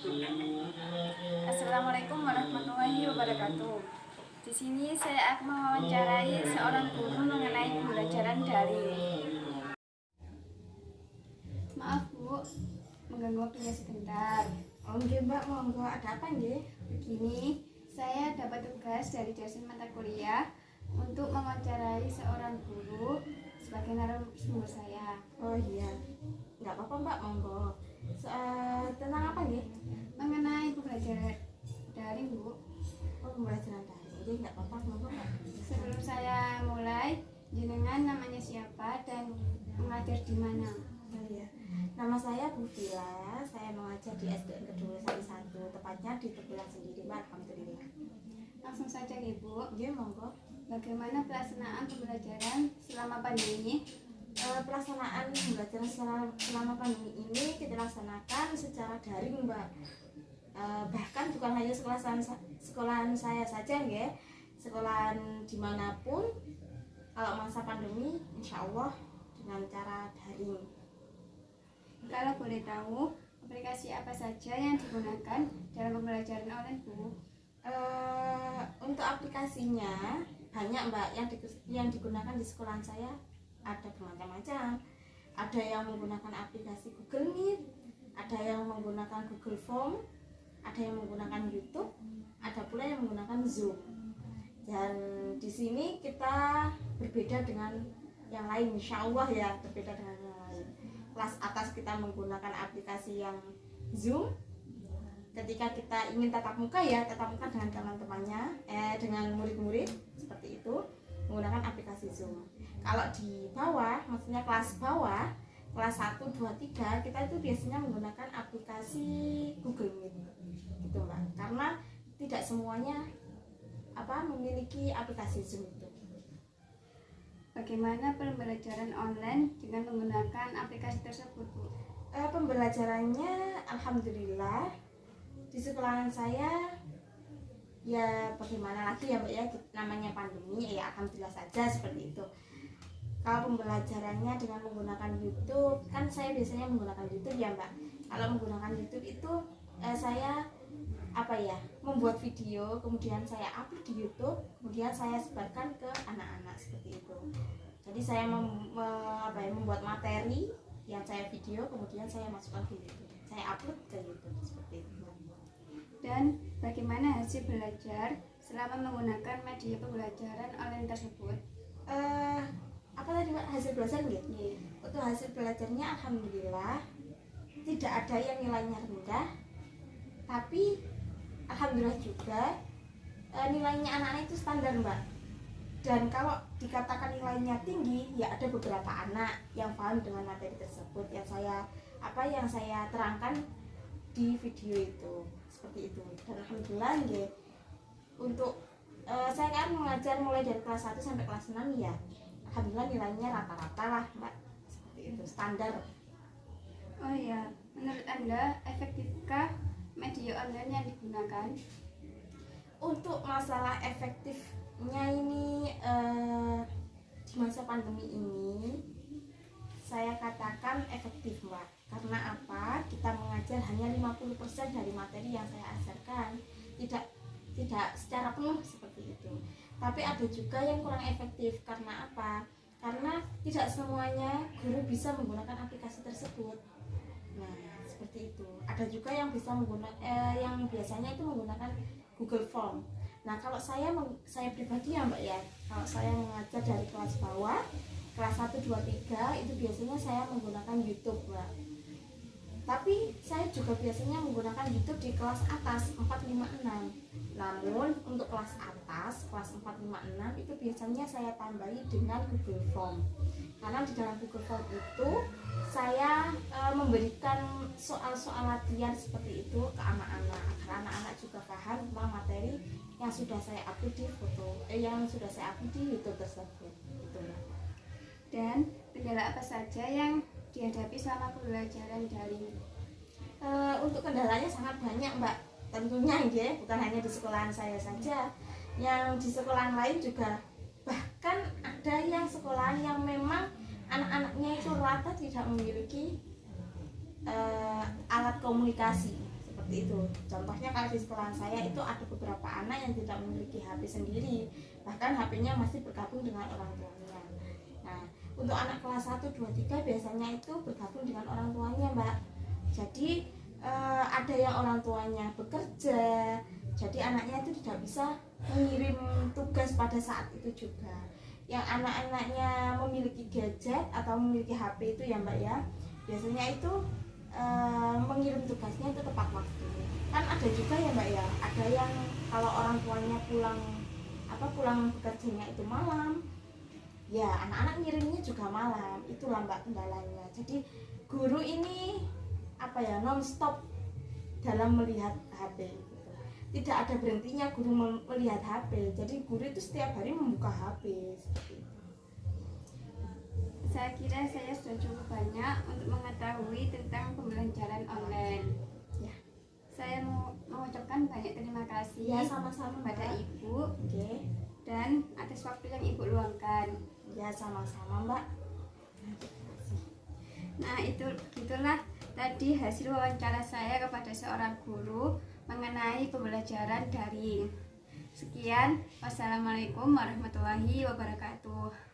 Assalamualaikum warahmatullahi wabarakatuh. Di sini saya akan mewawancarai seorang guru mengenai pembelajaran daring. Maaf Bu, mengganggu waktunya sebentar. Oh nggih Mbak, monggo, ada apa nggih? Begini, saya dapat tugas dari dosen mata kuliah untuk mewawancarai seorang guru sebagai narasumber saya. Oh iya, nggak apa-apa Mbak, monggo. Tentang apa nggih? Mengenai pembelajaran daring Bu. Oh, pembelajaran daring. Nggih, nggak apa-apa, monggo Mbak. Sebelum saya mulai, jenengan namanya siapa dan mengajar di mana? Oh iya, nama saya Bu Vila. Saya mengajar di SDN Kedua Sari 1, tepatnya di Tegulang sendiri Mbak. Alhamdulillah. Langsung saja Ibu. Nggih, monggo. Bagaimana pelaksanaan pembelajaran selama pandemi? Pelaksanaan pembelajaran selama pandemi ini kita laksanakan secara daring Mbak. Bahkan bukan hanya sekolahan saya saja nggih, sekolahan dimanapun kalau masa pandemi insya Allah dengan cara daring. Kalau boleh tahu, aplikasi apa saja yang digunakan dalam pembelajaran online Bu? Untuk aplikasinya banyak Mbak, yang digunakan di sekolahan saya ada bermacam-macam. Ada yang menggunakan aplikasi Google Meet, ada yang menggunakan Google Form, ada yang menggunakan YouTube, ada pula yang menggunakan Zoom. Dan di sini kita berbeda dengan yang lain, insya Allah ya, berbeda dengan yang lain. Kelas atas kita menggunakan aplikasi yang Zoom. Ketika kita ingin tatap muka dengan teman-temannya, dengan murid-murid seperti itu, menggunakan aplikasi Zoom. Kalau di bawah, maksudnya kelas bawah, kelas 1, 2, 3, kita itu biasanya menggunakan aplikasi Google Meet gitu Mbak, karena tidak semuanya memiliki aplikasi Zoom itu. Bagaimana pembelajaran online dengan menggunakan aplikasi tersebut Bu? Pembelajarannya alhamdulillah di sekolahan saya ya bagaimana lagi ya Mbak ya, namanya pandemi ya alhamdulillah saja seperti itu. Kalau pembelajarannya dengan menggunakan YouTube, kan saya biasanya menggunakan YouTube ya Mbak. Kalau menggunakan YouTube itu saya membuat video, kemudian saya upload di YouTube, kemudian saya sebarkan ke anak-anak seperti itu. Jadi saya membuat materi yang saya video, kemudian saya masukkan ke YouTube, saya upload ke YouTube seperti itu. Dan bagaimana hasil belajar selama menggunakan media pembelajaran online tersebut? Apa tadi Mbak, hasil belajar nggih? Yeah. Untuk hasil belajarnya alhamdulillah tidak ada yang nilainya rendah, tapi alhamdulillah juga nilainya anak-anak itu standar Mbak. Dan kalau dikatakan nilainya tinggi, ya ada beberapa anak yang paham dengan materi tersebut yang saya terangkan di video itu seperti itu. Dan alhamdulillah nggih, untuk saya kan mengajar mulai dari kelas 1 sampai kelas 6 ya. Alhamdulillah nilainya rata-rata lah Mbak, seperti itu, standar. Oh ya, menurut Anda efektifkah media online yang digunakan? Untuk masalah efektifnya ini di masa pandemi ini saya katakan efektif Mbak. Karena apa? Kita mengajar hanya 50% dari materi yang saya ajarkan, tidak secara penuh seperti itu. Tapi ada juga yang kurang efektif. Karena apa? Karena tidak semuanya guru bisa menggunakan aplikasi tersebut. Nah, seperti itu. Ada juga yang bisa yang biasanya itu menggunakan Google Form. Nah, kalau saya pribadi ya Mbak ya, kalau saya mengajar dari kelas bawah, kelas 1, 2, 3 itu biasanya saya menggunakan YouTube Mbak. Tapi saya juga biasanya menggunakan YouTube di kelas atas 4, 5, 6. Namun untuk kelas atas, kelas 4, 5, 6 itu biasanya saya tambahi dengan Google Form. Karena di dalam Google Form itu saya memberikan soal-soal latihan seperti itu ke anak-anak, agar anak-anak juga paham tentang materi yang sudah saya upload di di YouTube tersebut. Gitu. Dan kendala apa saja yang dihadapi selama pembelajaran daring? Untuk kendalanya sangat banyak Mbak, tentunya ya, bukan hanya di sekolahan saya saja, yang di sekolahan lain juga. Bahkan ada yang sekolahan yang memang anak-anaknya itu rata tidak memiliki alat komunikasi seperti seperti itu. Contohnya kalau di sekolah saya itu ada beberapa anak yang tidak memiliki HP sendiri, bahkan HP-nya masih bergabung dengan orang tuanya. Nah, untuk anak kelas 1, 2, 3 biasanya itu bergabung dengan orang tuanya, Mbak. Jadi ada yang orang tuanya bekerja, jadi anaknya itu tidak bisa mengirim tugas pada saat itu juga. Yang anak-anaknya memiliki gadget atau memiliki HP itu ya Mbak ya, biasanya itu mengirim tugasnya itu tepat waktu. Kan ada juga ya Mbak ya, ada yang kalau orang tuanya pulang bekerjanya itu malam, ya anak-anak ngirimnya juga malam. Itulah Mbak kendalanya. Jadi guru ini non-stop dalam melihat HP gitu. Tidak ada berhentinya guru melihat HP. Jadi guru itu setiap hari membuka HP seperti itu. Saya kira saya sudah cukup banyak untuk mengetahui tentang pembelajaran online. Ya. Saya mau mengucapkan banyak terima kasih Ya, sama-sama kepada Mbak. Ibu Oke. dan atas waktu yang Ibu luangkan. Ya, sama-sama Mbak. Nah, itulah tadi hasil wawancara saya kepada seorang guru mengenai pembelajaran daring. Sekian, wassalamualaikum warahmatullahi wabarakatuh.